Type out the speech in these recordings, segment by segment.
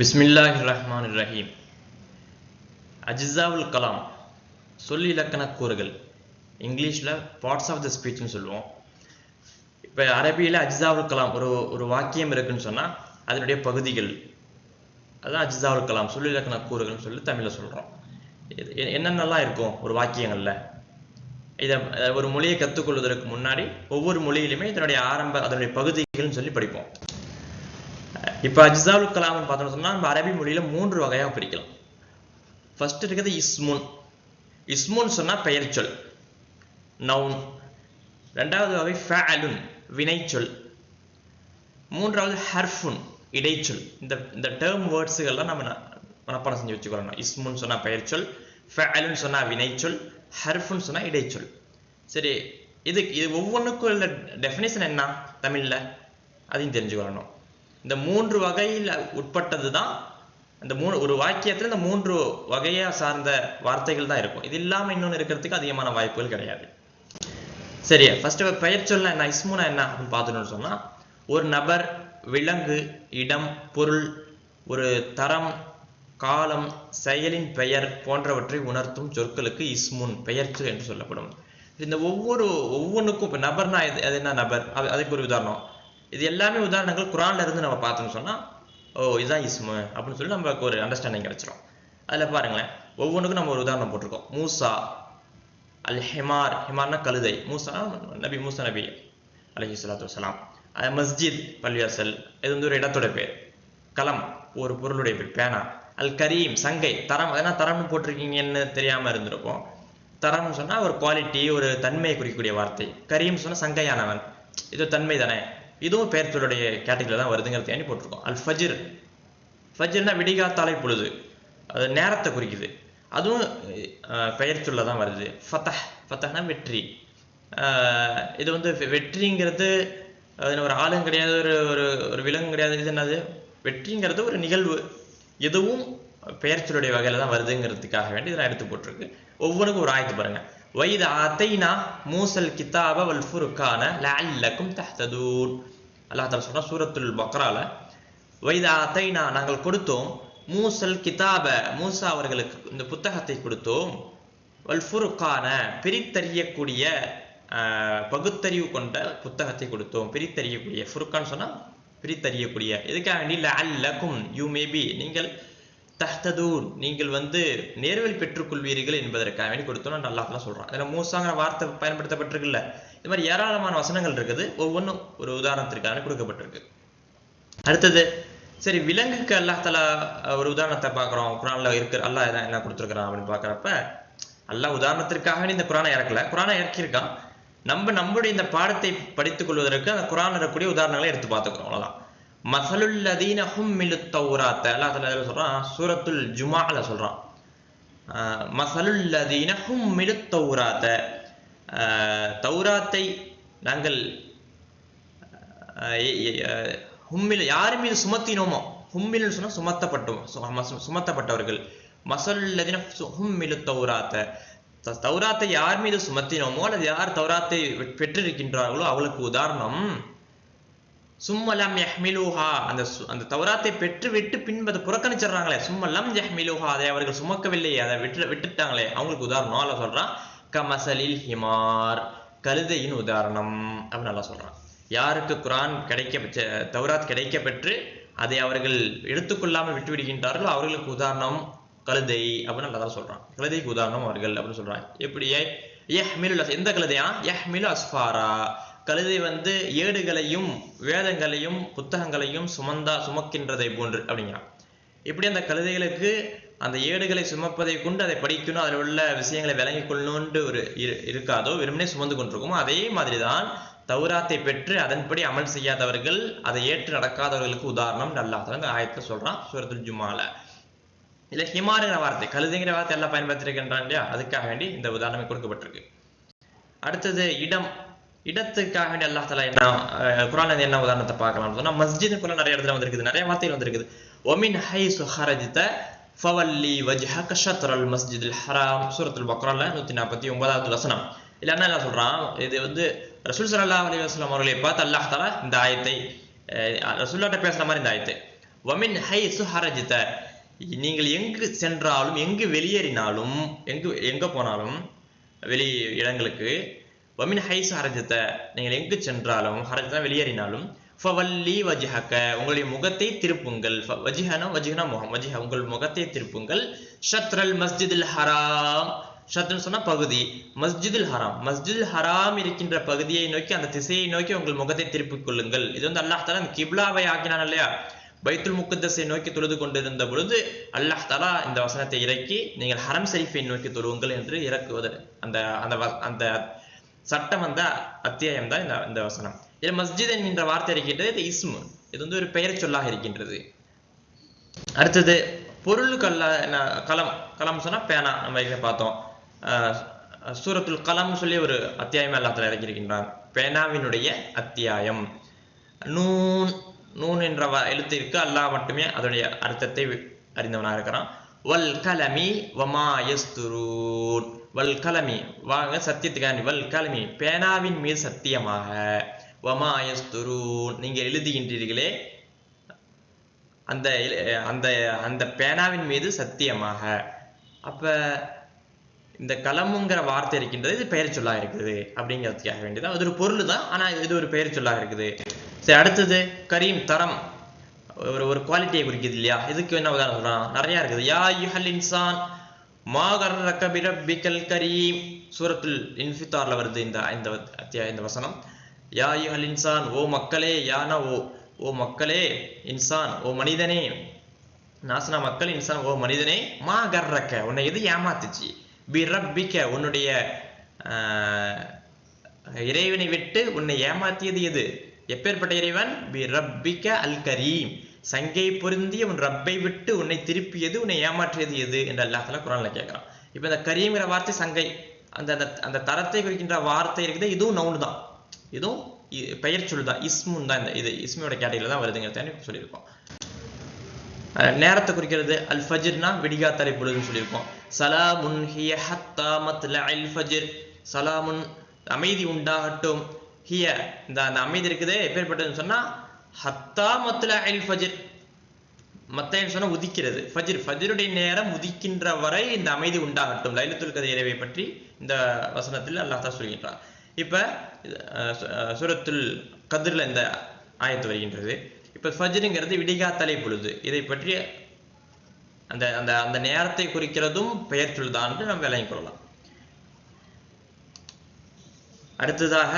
பிஸ்மில்லாஹிர் ரஹ்மானிர் ரஹீம். அஜ்ஸாவுல் கலாம், சொல் இலக்கண கூறுகள். இங்கிலீஷில் பார்ட்ஸ் ஆஃப் த ஸ்பீச்னு சொல்லுவோம். இப்போ அரபியில் அஜ்ஸாவுல் கலாம் ஒரு வாக்கியம் இருக்குன்னு சொன்னால் அதனுடைய பகுதிகள், அதுதான் அஜ்ஸாவுல் கலாம், சொல் இலக்கண கூறுகள்னு சொல்லி தமிழில் சொல்கிறோம். என்னென்னலாம் இருக்கும் ஒரு வாக்கியங்களில். இதை ஒரு மொழியை கற்றுக்கொள்வதற்கு முன்னாடி ஒவ்வொரு மொழியிலுமே இதனுடைய அதனுடைய பகுதிகள்னு சொல்லி படிப்போம். இப்போ அஜ்ஸாவுல் கலாம்னு பார்த்தோம்னு சொன்னால் நம்ம அரபி மொழியில் 3 வகையாக பிரிக்கலாம். ஃபர்ஸ்ட் இருக்கிறது இஸ்முன். இஸ்முன் சொன்னால் பெயர் சொல், நவுன். ரெண்டாவது வகை ஃபஅலுன், வினைச்சொல். மூன்றாவது ஹர்ஃபுன், இடைச்சொல். இந்த டேர்ம் வேர்ட்ஸுகள்லாம் நம்ம மனப்பாடம் செஞ்சு வச்சுக்கிறோம். இஸ்முன் சொன்னால் பெயர் சொல், ஃபஅலுன் சொன்னால் வினைச்சொல், ஹர்ஃபுன் சொன்னால் இடைச்சொல். சரி, இது ஒவ்வொன்றுக்கும் உள்ள டெஃபினேஷன் என்ன தமிழில் அதையும் தெரிஞ்சுக்கணும். இந்த 3 வகையில் உட்பட்டது தான் இந்த ஒரு வாக்கியத்தில் இந்த 3 வகையை சார்ந்த வார்த்தைகள் தான் இருக்கும். இது இல்லாமல் இன்னொன்று இருக்கிறதுக்கு அதிகமான வாய்ப்புகள் கிடையாது. சரி, ஃபர்ஸ்ட் பெயர் சொல்ல என்ன, இஸ்முனா என்ன அப்படின்னு பார்த்துட்டோம்னு சொன்னால், ஒரு நபர், விலங்கு, இடம், பொருள், ஒரு தரம், காலம், செயலின் பெயர் போன்றவற்றை உணர்த்தும் சொற்களுக்கு இஸ்முன், பெயர் சொல் என்று சொல்லப்படும். இந்த ஒவ்வொன்றுக்கும் இப்போ நபர்னா அது என்ன நபர், அதுக்கு ஒரு உதாரணம். இது எல்லாமே உதாரணங்கள் குரான்ல இருந்து நம்ம பார்த்தோம்னு சொன்னா, இதுதான் இஸ்மு அப்படின்னு சொல்லி நமக்கு ஒரு அண்டர்ஸ்டாண்டிங் கிடைச்சிரும். அதில் பாருங்களேன், ஒவ்வொன்றுக்கும் நம்ம ஒரு உதாரணம் போட்டிருக்கோம். மூசா, அல் ஹிமார், ஹிமார்னா கழுதை, மூசா நபி அலைஹிஸ்ஸலாத்து வஸ்ஸலாம். மஸ்ஜித், பள்ளிவாசல், இது ஒரு இடத்தோட பேர். கலம், ஒரு பொருளுடைய பேர், பேனா. அல் கரீம், சங்கை. தரம், ஏன்னா தரம்னு போட்டிருக்கீங்கன்னு தெரியாம இருந்திருக்கும். தரம்னு சொன்னா ஒரு குவாலிட்டி, ஒரு தன்மையை குறிக்கக்கூடிய வார்த்தை. கரீம் சொன்னா சங்கையானவன், இது தன்மை தானே. இதுவும் பெயர் சொல்லுடைய கேட்டகரியில் தான் வருதுங்கிறது போட்டிருக்கோம். அல் ஃபஜ்ர், ஃபஜ்ர்னா விடிகாத்தாலை பொழுது, அது நேரத்தை குறிக்குது, அதுவும் பெயர் சொல்ல தான் வருது. ஃபத்தஹ்னா வெற்றி. இது வெற்றிங்கிறது ஒரு ஆளும் கிடையாது, ஒரு விலங்கு கிடையாது. இது என்னது, வெற்றிங்கிறது ஒரு நிகழ்வு. இதுவும் பெயர் சொல்லுடைய வகையில தான் வருதுங்கிறதுக்காக வேண்டி இதெல்லாம் எடுத்து போட்டிருக்கு. ஒவ்வொன்றுக்கும் ஒரு ஆயத்து பாருங்க. வைத ஆத்தைனா மூசல் கிதாப வல் ஃபுர்கான லஅல்லக்கும் தஹ்ததூன். அல்லாஹ் தஆலா சொல்றான் சூரத்துல் பக்ரால, வைத ஆத்தைனா, நாங்கள் கொடுத்தோம், மூசல் கிதாப, மூசா அவர்களுக்கு இந்த புத்தகத்தை கொடுத்தோம், வல் ஃபுர்கான, பிரித்தறியக்கூடிய பகுத்தறிவு கொண்ட புத்தகத்தை கொடுத்தோம். பிரித்தறியக்கூடிய, ஃபுர்கான் சொன்னா பிரித்தறியக்கூடிய. எதுக்காக வேண்டி லஅல்லக்கும், யூ மே பி, நீங்கள், தஹ்ததூன், நீங்கள் நேர்வழி பெற்றுக்கொள்வீர்கள் என்பதற்காக வேண்டி கொடுத்தோம் அல்லாஹ் சொல்றான். இதுல மூசாங்கிற வார்த்தை பயன்படுத்தப்பட்டிருக்குல்ல. இது மாதிரி ஏராளமான வசனங்கள் இருக்குது, ஒவ்வொன்றும் ஒரு உதாரணத்திற்காக கொடுக்கப்பட்டிருக்கு. அடுத்தது, சரி, விலங்குக்கு அல்லாஹ் தஆலா ஒரு உதாரணத்தை பார்க்குறோம். குரான்ல இருக்கிற அல்லாஹ் என்ன கொடுத்துருக்கிறான் அப்படின்னு பார்க்குறப்ப, அல்லாஹ் உதாரணத்திற்காக இந்த குரானை இறக்கல, குரானை இறக்கியிருக்கான். நம்மளுடைய இந்த பாடத்தை படித்துக் கொள்வதற்கு அந்த குரான் இருக்கக்கூடிய உதாரணங்களை எடுத்து பார்த்துக்கிறோம், அவ்வளவுதான். மஸலுல்லதீன ஹும்மிலுத் தௌராத்த, அல்லாஹ் தஆலா சொல்றான் சூரத்துல் ஜுமாஅல சொல்றான், மஸலுல்லதீன ஹும்மிலுத் தௌராத்த, தௌராத்தை நாங்கள் ஹும்மில், யார் மீது சுமத்தினோமோ, ஹும்மில் சொன்னா சுமத்தப்பட்டவர்கள். மஸலுல்லதீன ஹும்மிலுத் தௌராத்த, தௌராத்தை யார் மீது சுமத்தினோமோ அல்லது யார் தௌராத்தை பெற்றிருக்கின்றார்களோ அவளுக்கு உதாரணம், சும்மலம் யஹ்மிலுஹா, அந்த தௌராத்தை பெற்றுவிட்டு பின்பு அதை புறக்கணிச்சிடறாங்களே, சும்மலம் யஹ்மிலுஹா, அதை அவர்கள் சுமக்கவில்லை, அதை விட்டுட்டாங்களே, அவங்களுக்கு உதாரணம் அல்லாஹ் சொல்றான் கமஸலில் ஹிமார், கழுதையின் உதாரணம் அப்படின்னு அல்லாஹ் சொல்றான். யாருக்கு குரான் தௌராத் கிடைக்க பெற்று அதை அவர்கள் எடுத்துக்கொள்ளாமல் விட்டு விடுகின்றார்களோ அவர்களுக்கு உதாரணம் கழுதை அப்படின்னு அல்லாஹ் சொல்றான். கழுதைக்கு உதாரணம் அவர்கள் அப்படின்னு சொல்றான். எப்படி, யஹ்மிலுல், எந்த கழுதையா, யஹ்மிலு அஸ்ஃபாரா, கழுதை ஏடுகளையும் வேதங்களையும் புத்தகங்களையும் சுமக்கின்றதை போன்று அப்படிங்கிறான். இப்படி அந்த கழுதைகளுக்கு அந்த ஏடுகளை சுமப்பதை கொண்டு அதை படிக்கணும், அதில் உள்ள விஷயங்களை விளங்கி கொள்ளணும்னு இருக்காதோ, வெறுமனே சுமந்து கொண்டிருக்குமோ, அதே மாதிரிதான் தௌராத்தை பெற்று அதன்படி அமல் செய்யாதவர்கள், அதை ஏற்று நடக்காதவர்களுக்கு உதாரணம் அல்லாஹ் தஆலா இந்த ஆயத்தை சொல்றான் சூரத்துல் ஜுமாஅல. இல்ல ஹிமாருங்கிற வார்த்தை, கழுதைங்கிற வார்த்தை எல்லாம் பயன்படுத்திருக்கின்றான் இல்லையா, அதுக்காக வேண்டி இந்த உதாரணமே கொடுக்கப்பட்டிருக்கு. அடுத்தது இடம். இடத்துக்காக வேண்டி அல்லாஹ் தஆலா என்ன குர்ஆன்ல என்ன உதாரணத்தை பார்க்கலாம்னு சொன்னா, மஸ்ஜிதுக்குள்ள நிறைய இடத்துல வந்திருக்குது, நிறைய வார்த்தைகள் வந்திருக்குது. ஒமின் ஹைசு ஹரஜ்த ஃபவல்லி வஜ்ஹக ஷத்ரல் மஸ்ஜிதுல் ஹராம், சூரத்துல் பக்ரால 149வது வசனம். இல்ல என்ன சொல்றான், இது ரசூல் ஸல்லல்லாஹு அலைஹி வஸல்லம் அவர்களை பார்த்து அல்லாஹ் தஆலா இந்த ஆயத்தை, ரசூலுல்லாஹ்ட்ட பேசுற மாதிரி இந்த ஆயத்தை, வமின் ஹைசு ஹரஜித, நீங்கள் எங்கு சென்றாலும் எங்கு வெளியேறினாலும் எங்க போனாலும் வெளி இடங்களுக்கு, வமின் ஹைசு ஹரஜித நீங்கள் எங்கு சென்றாலும், ஹரஜித வெளியேறினாலும், ஃபவல்லி வஜ்ஹக உங்களுடைய முகத்தை திருப்புங்கள், வஜ்ஹனா முகம், வஜ்ஹ உங்கள் முகத்தை திருப்புங்கள், ஷத்ரல் மஸ்ஜிதுல் ஹராம், ஷத்ருன்னு சொன்னா பகுதி, மஸ்ஜிதுல் ஹராம் மஸ்ஜிதுல் ஹராம் இருக்கின்ற பகுதியை நோக்கி, அந்த திசையை நோக்கி உங்கள் முகத்தை திருப்பிக் கொள்ளுங்கள். இது அல்லாஹ் தஆலா இந்த கிப்லாவை ஆக்கினான் இல்லையா, பைத்துல் முக்கத்தஸை நோக்கி தொழுது கொண்டிருந்த பொழுது அல்லாஹ் தஆலா இந்த வசனத்தை இறக்கி நீங்கள் ஹரம் ஷரீஃபை நோக்கி தொழுவுங்கள் என்று இறக்குவது. அந்த அந்த சட்டம் வந்த அத்தியாயம் தான் இந்த வசனம். இது மஸ்ஜித் என்கின்ற வார்த்தை இருக்கின்றது, இது இஸ்மு, இது ஒரு பெயர் சொல்லாக இருக்கின்றது. அடுத்தது பொருளுக்கல்ல கலம் சொன்னா பேனா, நம்ம பார்த்தோம். சூரத்துல் கலம் சொல்லி ஒரு அத்தியாயம் அல்லாஹ் தஆலா இறக்கியிருக்கின்றான், பேனாவினுடைய அத்தியாயம். நூன் என்ற எழுத்திற்கு அல்லாஹ் மட்டுமே அதனுடைய அர்த்தத்தை அறிந்தவனாக இருக்கிறான். வல் கலமி வமா யஸ்துரூன், வல் கலமி வாங்க சத்தியத்துக்காண்டி, வல் கலமி பேனாவின் மீது சத்தியமாக, வமா யஸ்துரூன் நீங்கள் எழுதுகின்றீர்களே அந்த அந்த அந்த பேனாவின் மீது சத்தியமாக. அப்ப இந்த கலமுங்கிற வார்த்தை இருக்கின்றது, இது பெயர் சொல்லா இருக்குது அப்படிங்கிறதுக்காக வேண்டியதான். அது ஒரு பொருள் தான், ஆனா இது ஒரு பெயர் சொல்லா இருக்குது. சரி, அடுத்தது கரீம், தரம், ஒரு குவாலிட்டியை குறிக்குது இல்லையா. இதுக்கு என்ன உதாரணம் சொல்லலாம், நிறைய இருக்குது. யா அய்யுஹல் இன்சான் மா கர்ரக பிரப்பிக்கல் கரீம், சூரத்துல் இன்ஃபித்தார்ல வருது இந்த வசனம். யா அய்யுஹல் இன்சான், ஓ மக்களே, யானா ஓ மக்களே, இன்சான் ஓ மனிதனே, நாசனா மக்கள், இன்சான் ஓ மனிதனே, மா கர்ரக உன்னை எது ஏமாத்துச்சு, பிரப்பிக்க உன்னுடைய இறைவனை விட்டு உன்னை ஏமாத்தியது எது, எப்பேற்பட்ட இறைவன், பிரப்பிக்க அல் கரீம் சங்கை பொருந்திய உன் ரப்பை விட்டு உன்னை திருப்பியது, உன்னை ஏமாற்றியது எது என்று அல்லாஹ் தஆலா குர்ஆன்ல கேட்கிறான். இப்ப இந்த கரீம்ங்கிற வார்த்தை சங்கை, அந்த தரத்தை குறிக்கின்ற வார்த்தை இருக்குது, இதுவும் நவுன் தான், இதுவும் பெயர் சொல் தான், இஸ்முன் தான். இது இஸ்மியோட கேட்டகரியில தான் வருதுங்கிறத சொல்லியிருக்கோம். நேரத்தை குறிக்கிறது அல் ஃபஜ்ர்னா விடிகாத்தலை பொழுதுன்னு சொல்லியிருக்கோம். சலாமுன் ஹிய ஹத்தா மத்லஇல் ஃபஜ்ர், சலாமுன் அமைதி உண்டாகட்டும், ஹிய இந்த அமைதி இருக்குதே எப்பேற்பட்டதுன்னு சொன்னா ஹத்தா மத்லஇல் ஃபஜ்ர், மத்தன்னு சொன்னா உதிக்கிறது, ஃபஜ்ருடைய நேரம் உதிக்கின்ற வரை இந்த அமைதி உண்டாகட்டும். லைலத்துல் கத்ர் இரவை பற்றி இந்த வசனத்தில் அல்லாஹ் தஆலா சொல்கின்றான். இப்ப சூரத்துல் கத்ர்ல இந்த ஆயத்து வருகின்றது. இப்ப ஃபஜ்ருங்கிறது விடிகாத்தலை பொழுது, இதை பற்றி அந்த அந்த அந்த நேரத்தை குறிக்கிறதும் பெயர் சொல்தான் என்று நாம் விளங்கிக் கொள்ளலாம். அடுத்ததாக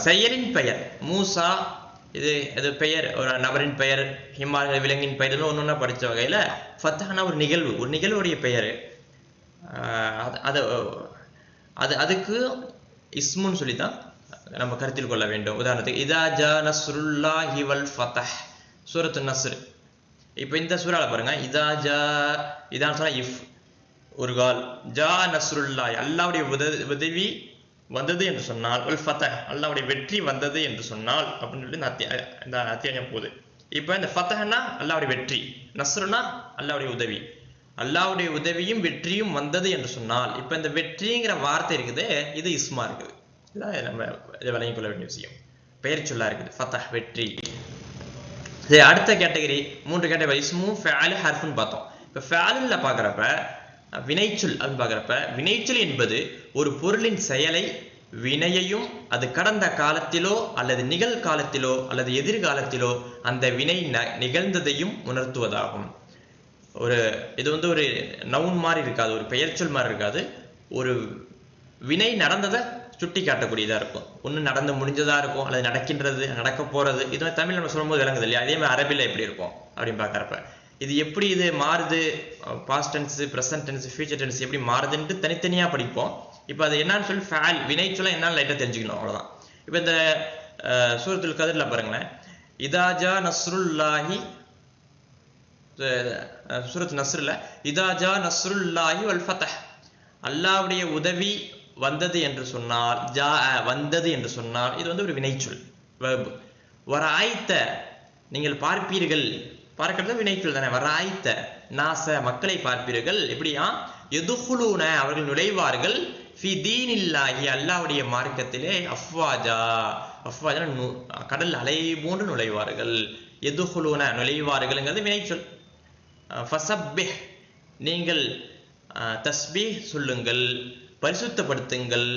செயலின் பெயர் மூசா, இது பெயர், ஒரு நபரின் பெயர், ஹிமாலய விலங்கின் பெயர், ஒன்னொன்னா படிச்ச வகையில ஃபத்ஹானா ஒரு நிகழ்வுடைய பெயர், அதுக்கு இஸ்முன்னு சொல்லித்தான் நம்ம கருத்தில் கொள்ள வேண்டும். உதாரணத்துக்கு இதா ஜா நஸ்ருல்லாஹி வல் ஃபத்ஹ், சூரத்து நஸ்ர். இப்போ இந்த சூறால பாருங்க, இதான் சொன்னா இஃப் ஒரு கால், ஜா நஸ்ருல்லாஹி அல்லாஹ்வுடைய உதவி வந்தது என்று சொன்னால், வல் ஃபத்ஹ் அல்லாஹ்வுடைய வெற்றி வந்தது என்று சொன்னால் அப்படின்னு சொல்லி இந்த அத்தியாயம் போகுது. இப்போ இந்த ஃபத்ஹ்னா அல்லாஹ்வுடைய வெற்றி, நஸ்ருனா அல்லாஹ்வுடைய உதவி, அல்லாஹ்வுடைய உதவியும் வெற்றியும் வந்தது என்று சொன்னால், இப்போ இந்த வெற்றிங்கிற வார்த்தை இருக்குது, இது இஸ்மா இருக்குது. இதான் நம்ம இதை விளங்கிக் கொள்ள வேண்டிய விஷயம். பெயர் சொல்லா இருக்குது ஃபத்ஹ் வெற்றி. அடுத்த கேட்டகரி 3 கேட்டகரி இஸ்மு ஃபஅல் ஹர்ஃப்னு பார்த்தோம். இப்போ ஃபஅல்ல பார்க்குறப்ப வினைச்சொல் அப்படின்னு பார்க்குறப்ப, வினைச்சொல் என்பது ஒரு பொருளின் செயலை, வினையையும் அது கடந்த காலத்திலோ அல்லது நிகழ்காலத்திலோ அல்லது எதிர்காலத்திலோ அந்த வினை நிகழ்ந்ததையும் உணர்த்துவதாகும். இது ஒரு நவுன் மாதிரி இருக்காது, ஒரு பெயர் சொல் மாதிரி இருக்காது, ஒரு வினை நடந்ததை சுட்டி காட்டக்கூடியதா இருக்கும். ஒன்று நடந்து முடிஞ்சதா இருக்கும், அல்லது நடக்கின்றது, நடக்க போறது. இது தமிழ் நம்ம சொல்லும்போது விளங்குது இல்லையா, அதே மாதிரி அரபில எப்படி இருக்கும் அப்படின்னு பார்க்குறப்ப, இது எப்படி இது மாறுது, past tense, present tense, future tense எப்படி மாறுதுன்ட்டு தனித்தனியா படிப்போம். இப்போ அது என்னன்னு சொல்லி ஃபஅல் வினை சொல்ல என்னன்னு லைட்டா தெரிஞ்சுக்கணும், அவ்வளவுதான். இப்போ இந்த சூரத்துல் கத்ர்ல பாருங்களேன், இதா ஜா நஸ்ருல்லாஹி, சூரத் நஸ்ர்ல இதா ஜா நஸ்ருல்லாஹி வல் ஃபத்ஹ் அல்லாஹ்வுடைய உதவி வந்தது என்று சொன்னால், வந்தது என்று சொன்னால் இது ஒரு வினைச்சொல், வெர்ப். வராய்த்த நீங்கள் பார்ப்பீர்கள், பார்க்கிறது வினைச்சொல் தானே. வராய்த்த நாச மக்களை பார்ப்பீர்கள், எப்படியா, எதுகுலூன அவர்கள் நுழைவார்கள், ஃபி தீனில்லாஹி அல்லாஹ்வுடைய மார்க்கத்திலே அஃப்வாஜா கடல் அலை போன்று நுழைவார்கள். எதுகுலூன நுழைவார்கள்ங்கிறது வினைச்சொல். ஃபஸப்பிஹ் நீங்கள் தஸ்பீஹ் சொல்லுங்கள், பரிசுத்தப்படுத்துங்கள்.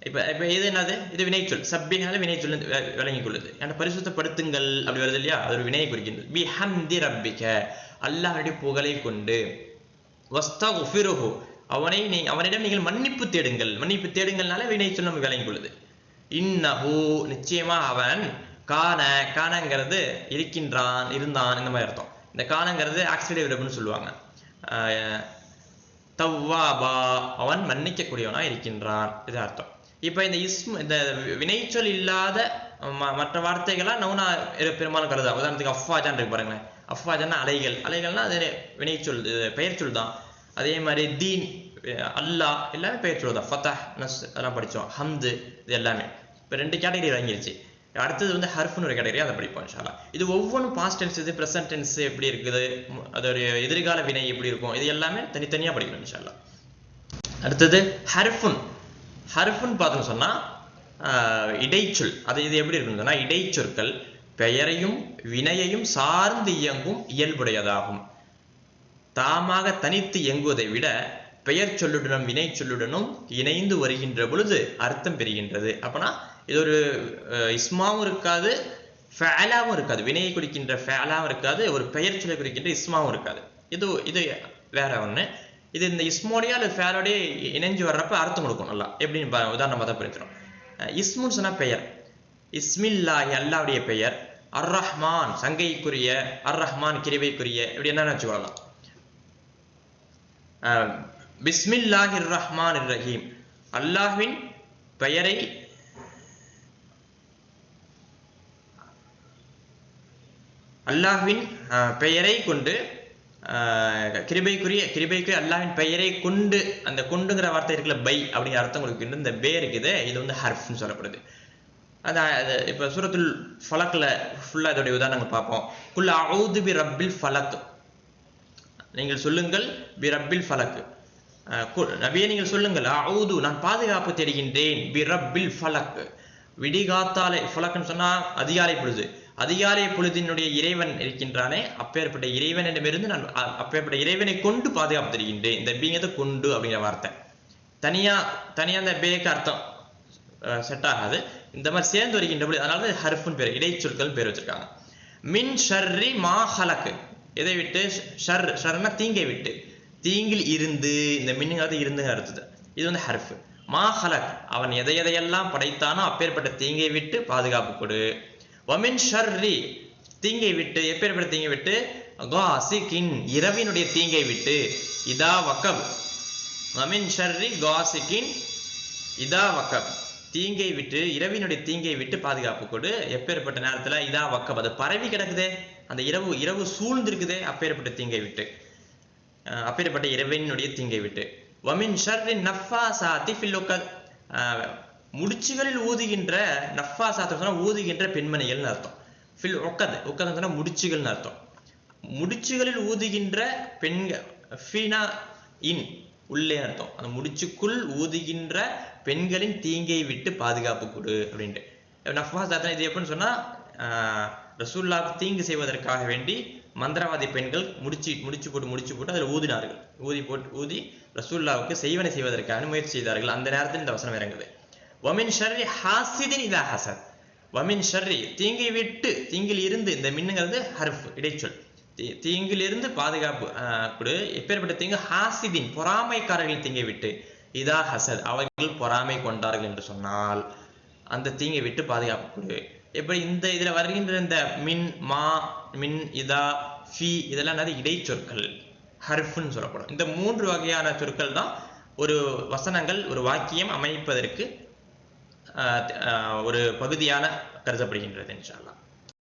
இப்ப இது என்னது? இது வினைச்சொல். சப்பிஹால வினைச்சொல் விளங்கிக் கொள்ளுது. ஏன்னா பரிசுத்தப்படுத்துங்கள் அப்படி வருது இல்லையா, அது ஒரு வினையை குறிக்கின்றது. பி ஹம்தி ரப்பிக அல்லாஹ்வுடைய புகழை கொண்டு, வஸ்தக்ஃபிருஹு அவனிடம் நீங்கள் மன்னிப்பு தேடுங்கள். மன்னிப்பு தேடுங்கள்னால வினைச்சொல் நம்ம விளங்கிக் கொள்ளுது. இன்னஹு நிச்சயமா அவன், கானங்கிறது இருக்கின்றான், இருந்தான், இந்த மாதிரி அர்த்தம். இந்த கானங்கிறது ஆக்சிடேட்டிவ் வெர்ப்னு சொல்லுவாங்க. தவ்வாபா அவன் மன்னிக்க கூடியவனா இருக்கின்றான், இது அர்த்தம். இப்ப இந்த வினைச்சொல் இல்லாத மற்ற வார்த்தைகளா நவுனா பெரும்பாலும் கருதா. உதாரணத்துக்கு அஃப்வாஜான் இருக்கு பாருங்களேன். அஃப்வாஜான்னா அலைகள்னா அது வினைச்சொல், பெயர் சொல் தான். அதே மாதிரி தீன், அல்லாஹ் எல்லாமே பெயர் சொல் தான். ஃபதஹ், நஸ் அதெல்லாம் படிச்சோம். ஹம்து இது எல்லாமே. இப்ப 2 கேட்டகரி வாங்கிருச்சு. அடுத்தது ஹர்ஃப்னு ஒரு கேட்டகரி, அதை படிப்போம் இன்ஷா அல்லாஹ். இது ஒவ்வொன்றும் பாஸ்ட் டென்ஸ், இது பிரசன்ட் டென்ஸ் எப்படி இருக்குது, அது ஒரு எதிர்கால வினை எப்படி இருக்கும், இது எல்லாமே தனித்தனியா படிக்கணும் இன்ஷா அல்லாஹ். அடுத்தது ஹர்ஃபுன் பார்த்தோம்னு சொன்னா இடைச்சொல். இது எப்படி இருக்குன்னு சொன்னா, இடைச்சொற்கள் பெயரையும் வினையையும் சார்ந்து இயங்கும் இயல்புடையதாகும். தாமாக தனித்து இயங்குவதை விட பெயர் சொல்லுடனும் வினை சொல்லுடனும் இணைந்து வருகின்ற பொழுது அர்த்தம் பெறுகின்றது. அப்பனா இது ஒரு இஸ்மாவும் இருக்காது, ஃபஅலாவும் இருக்காது. வினையை குறிக்கின்ற ஃபஅலாவும் இருக்காது, ஒரு பெயர் சொல்லை குறிக்கின்ற இஸ்மாவும் இருக்காது. இது வேற ஒண்ணு. இது இந்த இஸ்மோடையா அல்லது ஃபேலோடைய இணைஞ்சு வர்றப்ப அர்த்தம் கொடுக்கும் நல்லா. எப்படின்னு உதாரணமா தான் புரிஞ்சிடும். இஸ்முன்னு சொன்னா பெயர். இஸ்மில்லாஹி அல்லாஹ்வுடைய பெயர். அர் ரஹ்மான் சங்கைக்குரிய, அர் ரஹ்மான் கிருபைக்குரிய, இப்படி என்னன்னு வச்சுக்கொள்ளலாம். பிஸ்மில்லாஹிர் ரஹ்மானிர் ரஹீம் அல்லாஹ்வின் பெயரை கொண்டு, கிருபைக்குரிய அல்லாஹ்வின் பெயரை கொண்டு, அந்த கொண்டுங்கிற வார்த்தை இருக்குல்ல, பை அப்படிங்கிற அர்த்தம் கொடுக்கின்ற இந்த பே இருக்குது. இது ஹர்ஃப்னு சொல்லப்படுது. இப்ப சூரத்துல் ஃபலக்ல ஃபுல்லா இதோடைய உதாரணங்கள் பார்ப்போம். குல் அஊது பி ரப்பில் ஃபலக், நீங்கள் சொல்லுங்கள், பி ரப்பில் ஃபலக், நபியே நீங்கள் சொல்லுங்கள், அஊது நான் பாதுகாப்பு தேடுகின்றேன், பி ரப்பில் ஃபலக் விடிகாத்தாலே, ஃபலக்னு சொன்னா அதிகாலை பொழுது, அதிகாலை பொழுதினுடைய இறைவன் இருக்கின்றானே, அப்பேற்பட்ட இறைவனிடமிருந்து நான் அப்பேற்பட்ட இறைவனை கொண்டு பாதுகாப்பு தருகின்றேன். இந்த பீங்கிறது கொண்டு அப்படிங்கிற வார்த்தை தனியா அந்த பேக்கு அர்த்தம் செட் ஆகாது. இந்த மாதிரி சேர்ந்து வருகின்ற பொழுது, அதனால ஹர்ஃபுன் பேர், இடைச்சொற்கள் பேர் வச்சிருக்காங்க. மின் ஷர்ரி மா ஹலக், எதை விட்டு? ஷர்னா தீங்கை விட்டு, தீங்கில் இருந்து, இந்த மின்னுங்கிறது இருந்துங்க அர்த்தது. இது ஹர்ஃப். மா ஹலக் அவன் எதையெல்லாம் படைத்தானோ அப்பேற்பட்ட தீங்கை விட்டு பாதுகாப்பு கொடு. வமின் ஷர்ரி தீங்கை விட்டு, எப்பேற்பட்ட தீங்கை விட்டு? காசிகின் இரவினுடைய தீங்கை விட்டு, இதா வக்கப். வமின் ஷர்ரி காசிகின் இதா வக்கப் தீங்கை விட்டு, இரவினுடைய தீங்கை விட்டு பாதுகாப்பு கொடு. எப்பேற்பட்ட நேரத்துல? இதா வக்கப் அது பரவி கிடக்குதே, அந்த இரவு சூழ்ந்திருக்குதே, அப்பேற்பட்ட தீங்கை விட்டு, அப்பேற்பட்ட இரவினுடைய தீங்கை விட்டு. வமின் ஷர்ரி நஃபாசாத்தி ஃபில் உக்கத் முடிச்சுகளில் ஊதுகின்ற, நஃபாசாத் சொன்னா ஊதுகின்ற பெண்மணிகள்னு அர்த்தம். ஃபில் உக்கத், உக்கத் சொன்னா முடிச்சுகள்னு அர்த்தம். முடிச்சுகளில் ஊதுகின்ற பெண்கள், ஃபீனா இன் உள்ளே அர்த்தம். அந்த முடிச்சுக்குள் ஊதுகின்ற பெண்களின் தீங்கை விட்டு பாதுகாப்பு கொடு அப்படின்ட்டு. நஃபாசாத் இது எப்படின்னு சொன்னா, ரசூலுல்லாஹ்வுக்கு தீங்கு செய்வதற்காக வேண்டி மந்திரவாதி பெண்கள் முடிச்சு போட்டு அதில் ஊதினார்கள். ஊதி ரசூலுல்லாஹ்வுக்கு செய்வனை செய்வதற்காக முயற்சி செய்தார்கள். அந்த நேரத்தில் இந்த வசனம் இறங்குது. வமின் ஷர்ரி ஹாசிதின் இதா ஹசத், வமின் ஷர்ரி தீங்கை விட்டு, தீங்கில் இருந்து, இந்த மின்னுங்கிறது ஹர்ஃப் இடைச்சொல். தீங்கில் இருந்து பாதுகாப்பு கொடு. எப்பேற்பட்ட தீங்கு? ஹாசிதின் பொறாமைக்காரர்களின் தீங்கை விட்டு, இதா ஹசத் அவர்கள் பொறாமை கொண்டார்கள் என்று சொன்னால் அந்த தீங்கை விட்டு பாதுகாப்பு கொடு. எப்படி இதுல வருகின்ற இந்த மின், மா, மின், இதா, ஃபி இதெல்லாம் இடைச்சொற்கள், ஹர்ஃப்னு சொல்லப்படும். இந்த 3 வகையான சொற்கள் தான் ஒரு வசனங்கள், ஒரு வாக்கியம் அமைப்பதற்கு ஒரு பகுதியான கருதப்படுகின்றது இன்ஷா அல்லாஹ்.